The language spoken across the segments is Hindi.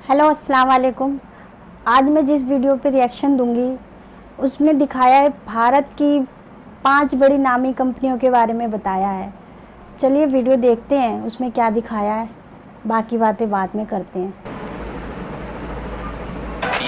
हेलो अस्सलाम वालेकुम। आज मैं जिस वीडियो पे रिएक्शन दूंगी उसमें दिखाया है भारत की 5 बड़ी नामी कंपनियों के बारे में बताया है। चलिए वीडियो देखते हैं उसमें क्या दिखाया है, बाकी बातें बाद में करते हैं।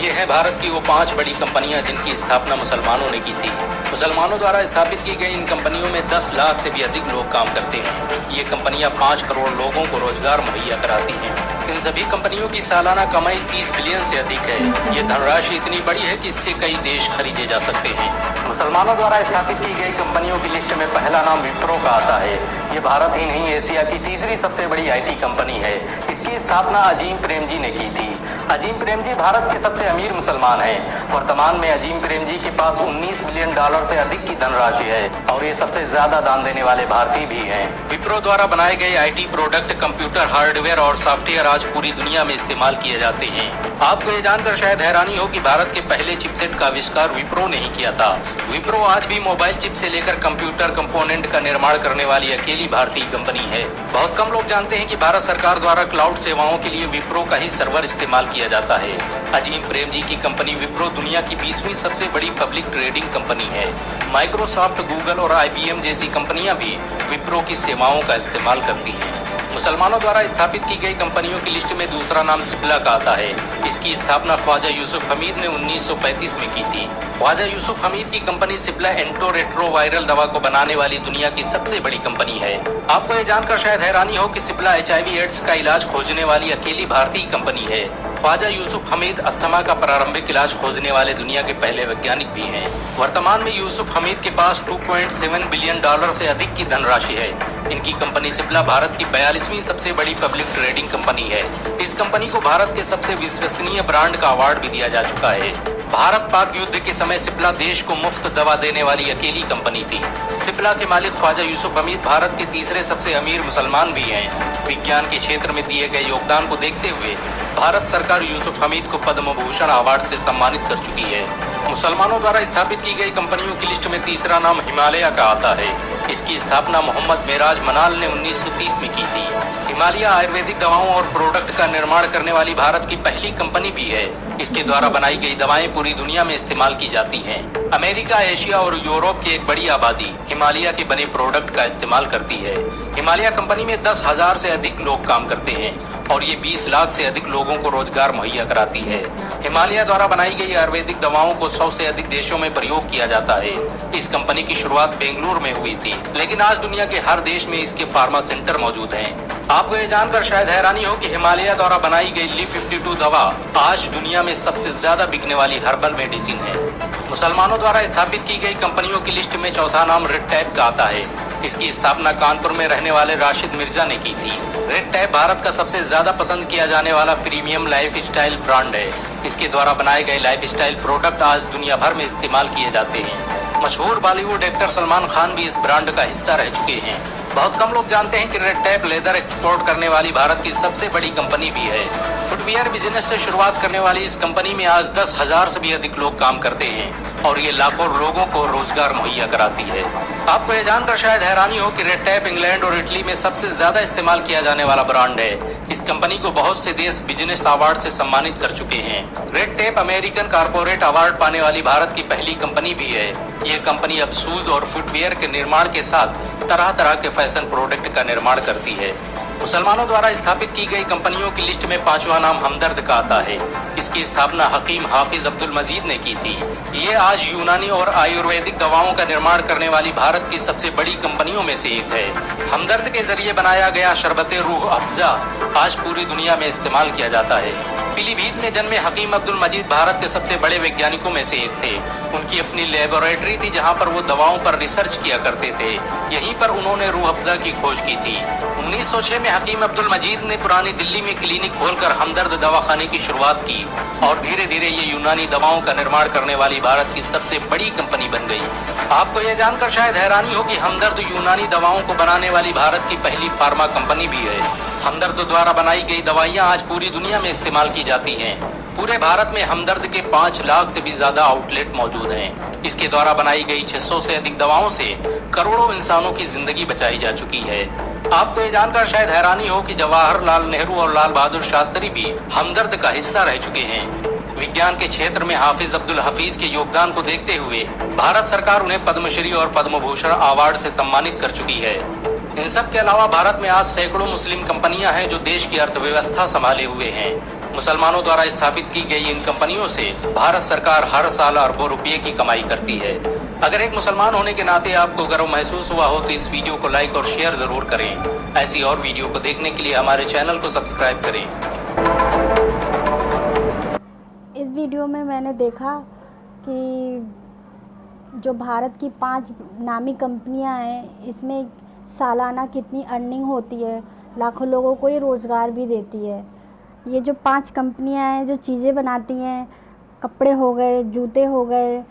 ये है भारत की वो 5 बड़ी कंपनियां जिनकी स्थापना मुसलमानों ने की थी। मुसलमानों द्वारा स्थापित की गई इन कंपनियों में 10 लाख से भी अधिक लोग काम करते हैं। ये कंपनियां 5 करोड़ लोगों को रोजगार मुहैया कराती हैं। इन सभी कंपनियों की सालाना कमाई 30 बिलियन से अधिक है। ये धनराशि इतनी बड़ी है कि इससे कई देश खरीदे जा सकते हैं। मुसलमानों द्वारा स्थापित की गई कंपनियों की लिस्ट में पहला नाम विप्रो का आता है। ये भारत ही नहीं एशिया की तीसरी सबसे बड़ी IT कंपनी है। इसकी स्थापना अजीम प्रेमजी ने की थी। अजीम प्रेमजी भारत के सबसे अमीर मुसलमान हैं। वर्तमान में अजीम प्रेमजी के पास $19 बिलियन से अधिक की धनराशि है और ये सबसे ज्यादा दान देने वाले भारतीय भी हैं। विप्रो द्वारा बनाए गए IT प्रोडक्ट, कंप्यूटर हार्डवेयर और सॉफ्टवेयर आज पूरी दुनिया में इस्तेमाल किए जाते हैं। आपको ये जानकर शायद हैरानी हो कि भारत के पहले चिपसेट का आविष्कार विप्रो ने ही किया था। विप्रो आज भी मोबाइल चिप से लेकर कंप्यूटर कंपोनेंट का निर्माण करने वाली अकेली भारतीय कंपनी है। बहुत कम लोग जानते हैं कि भारत सरकार द्वारा क्लाउड सेवाओं के लिए विप्रो का ही सर्वर इस्तेमाल किया जाता है। अजीम प्रेमजी की कंपनी विप्रो दुनिया की 20वीं सबसे बड़ी पब्लिक ट्रेडिंग कंपनी है। माइक्रोसॉफ्ट, गूगल और IBM जैसी कंपनियां भी विप्रो की सेवाओं का इस्तेमाल करती हैं। मुसलमानों द्वारा स्थापित की गई कंपनियों की लिस्ट में दूसरा नाम सिप्ला का आता है। इसकी स्थापना ख्वाजा यूसुफ हमीद ने 1935 में की थी। ख्वाजा यूसुफ हमीद की कंपनी सिप्ला एंटो रेट्रोवायरल दवा को बनाने वाली दुनिया की सबसे बड़ी कंपनी है। आपको ये जानकर शायद हैरानी हो कि सिप्ला HIV एड्स का इलाज खोजने वाली अकेली भारतीय कंपनी है। ख्वाजा यूसुफ हमीद अस्थमा का प्रारंभिक इलाज खोजने वाले दुनिया के पहले वैज्ञानिक भी हैं। वर्तमान में यूसुफ हमीद के पास $2.7 बिलियन से अधिक की धनराशि है। इनकी कंपनी सिप्ला भारत की 42वीं सबसे बड़ी पब्लिक ट्रेडिंग कंपनी है। इस कंपनी को भारत के सबसे विश्वसनीय ब्रांड का अवार्ड भी दिया जा चुका है। भारत पाक युद्ध के समय सिप्ला देश को मुफ्त दवा देने वाली अकेली कंपनी थी। सिप्ला के मालिक ख्वाजा यूसुफ हमीद भारत के तीसरे सबसे अमीर मुसलमान भी हैं। विज्ञान के क्षेत्र में दिए गए योगदान को देखते हुए भारत सरकार यूसुफ हमीद को पद्म भूषण अवार्ड से सम्मानित कर चुकी है। मुसलमानों द्वारा स्थापित की गई कंपनियों की लिस्ट में तीसरा नाम हिमालय का आता है। इसकी स्थापना मोहम्मद मेराज मनाल ने 1930 में की थी। हिमालय आयुर्वेदिक दवाओं और प्रोडक्ट का निर्माण करने वाली भारत की पहली कंपनी भी है। इसके द्वारा बनाई गई दवाएं पूरी दुनिया में इस्तेमाल की जाती हैं। अमेरिका, एशिया और यूरोप की एक बड़ी आबादी हिमालय के बने प्रोडक्ट का इस्तेमाल करती है। हिमालय कंपनी में 10,000 से अधिक लोग काम करते हैं और ये 20 लाख से अधिक लोगों को रोजगार मुहैया कराती है। हिमालय द्वारा बनाई गई आयुर्वेदिक दवाओं को 100 से अधिक देशों में प्रयोग किया जाता है। इस कंपनी की शुरुआत बेंगलुरु में हुई थी, लेकिन आज दुनिया के हर देश में इसके फार्मा सेंटर मौजूद हैं। आपको ये जानकर शायद हैरानी हो कि हिमालय द्वारा बनाई गई Li-52 दवा आज दुनिया में सबसे ज्यादा बिकने वाली हर्बल मेडिसिन है। मुसलमानों द्वारा स्थापित की गई कंपनियों की लिस्ट में चौथा नाम रेड टैप का आता है। इसकी स्थापना कानपुर में रहने वाले राशिद मिर्जा ने की थी। रेड टैप भारत का सबसे ज्यादा पसंद किया जाने वाला प्रीमियम लाइफ स्टाइल ब्रांड है। इसके द्वारा बनाए गए लाइफ स्टाइल प्रोडक्ट आज दुनिया भर में इस्तेमाल किए जाते हैं। मशहूर बॉलीवुड एक्टर सलमान खान भी इस ब्रांड का हिस्सा रह चुके हैं। बहुत कम लोग जानते हैं कि रेड टैप लेदर एक्सपोर्ट करने वाली भारत की सबसे बड़ी कंपनी भी है। फुटवियर बिजनेस से शुरुआत करने वाली इस कंपनी में आज 10,000 से भी अधिक लोग काम करते हैं और ये लाखों लोगों को रोजगार मुहैया कराती है। आपको ये जानकर शायद हैरानी हो कि रेड टैप इंग्लैंड और इटली में सबसे ज्यादा इस्तेमाल किया जाने वाला ब्रांड है। इस कंपनी को बहुत से देश बिजनेस अवार्ड से सम्मानित कर चुके हैं। Red tap American corporate award पाने वाली भारत की पहली कंपनी भी है। ये कंपनी अब शूज और फुटवियर के निर्माण के साथ तरह तरह के फैशन प्रोडक्ट का निर्माण करती है। मुसलमानों द्वारा स्थापित की गई कंपनियों की लिस्ट में पांचवा नाम हमदर्द का आता है। इसकी स्थापना हकीम हाफिज अब्दुल मजीद ने की थी। ये आज यूनानी और आयुर्वेदिक दवाओं का निर्माण करने वाली भारत की सबसे बड़ी कंपनियों में से एक है। हमदर्द के जरिए बनाया गया शरबत रूह अफ़ज़ा आज पूरी दुनिया में इस्तेमाल किया जाता है। पीलीभीत में जन्मे हकीम अब्दुल मजीद भारत के सबसे बड़े वैज्ञानिकों में से एक थे। उनकी अपनी लेबोरेटरी थी जहां पर वो दवाओं पर रिसर्च किया करते थे। यहीं पर उन्होंने रूह अफ़ज़ा की खोज की थी। 1906 में हकीम अब्दुल मजीद ने पुरानी दिल्ली में क्लिनिक खोलकर हमदर्द दवाखाने की शुरुआत की और धीरे धीरे ये यूनानी दवाओं का निर्माण करने वाली भारत की सबसे बड़ी कंपनी बन गई। आपको ये जानकर शायद हैरानी हो कि हमदर्द यूनानी दवाओं को बनाने वाली भारत की पहली फार्मा कंपनी भी है। हमदर्द द्वारा बनाई गई दवाइयां आज पूरी दुनिया में इस्तेमाल की जाती हैं। पूरे भारत में हमदर्द के 5 लाख से भी ज्यादा आउटलेट मौजूद हैं। इसके द्वारा बनाई गई 600 से अधिक दवाओं से करोड़ों इंसानों की जिंदगी बचाई जा चुकी है। आपको ये जानकर शायद हैरानी हो कि जवाहरलाल नेहरू और लाल बहादुर शास्त्री भी हमदर्द का हिस्सा रह चुके हैं। विज्ञान के क्षेत्र में हाफिज अब्दुल हफीज के योगदान को देखते हुए भारत सरकार उन्हें पद्मश्री और पद्म भूषण अवार्ड से सम्मानित कर चुकी है। इन सब के अलावा भारत में आज सैकड़ों मुस्लिम कंपनियां हैं जो देश की अर्थव्यवस्था संभाले हुए हैं। मुसलमानों द्वारा स्थापित की गई इन कंपनियों से भारत सरकार हर साल अरबों रुपये की कमाई करती है। अगर एक मुसलमान होने के नाते आपको गर्व महसूस हुआ हो तो इस वीडियो को लाइक और शेयर जरूर करें। ऐसी और वीडियो को देखने के लिए हमारे चैनल को सब्सक्राइब करें। इस वीडियो में मैंने देखा कि जो भारत की 5 नामी कंपनियां हैं, इसमें सालाना कितनी अर्निंग होती है, लाखों लोगों को ये रोज़गार भी देती है। ये जो 5 कंपनियां हैं जो चीज़ें बनाती हैं, कपड़े हो गए, जूते हो गए,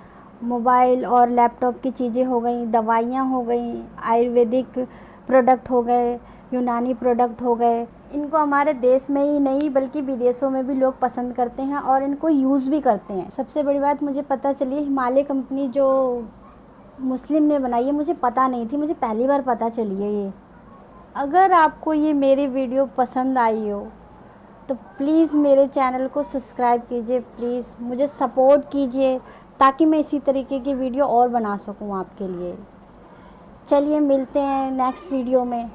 मोबाइल और लैपटॉप की चीज़ें हो गई, दवाइयाँ हो गई, आयुर्वेदिक प्रोडक्ट हो गए, यूनानी प्रोडक्ट हो गए, इनको हमारे देश में ही नहीं बल्कि विदेशों में भी लोग पसंद करते हैं और इनको यूज़ भी करते हैं। सबसे बड़ी बात मुझे पता चली, हिमालय कंपनी जो मुस्लिम ने बनाई है, मुझे पता नहीं थी, मुझे पहली बार पता चली है ये। अगर आपको ये मेरी वीडियो पसंद आई हो तो प्लीज़ मेरे चैनल को सब्सक्राइब कीजिए, प्लीज़ मुझे सपोर्ट कीजिए ताकि मैं इसी तरीके की वीडियो और बना सकूं आपके लिए। चलिए मिलते हैं नेक्स्ट वीडियो में।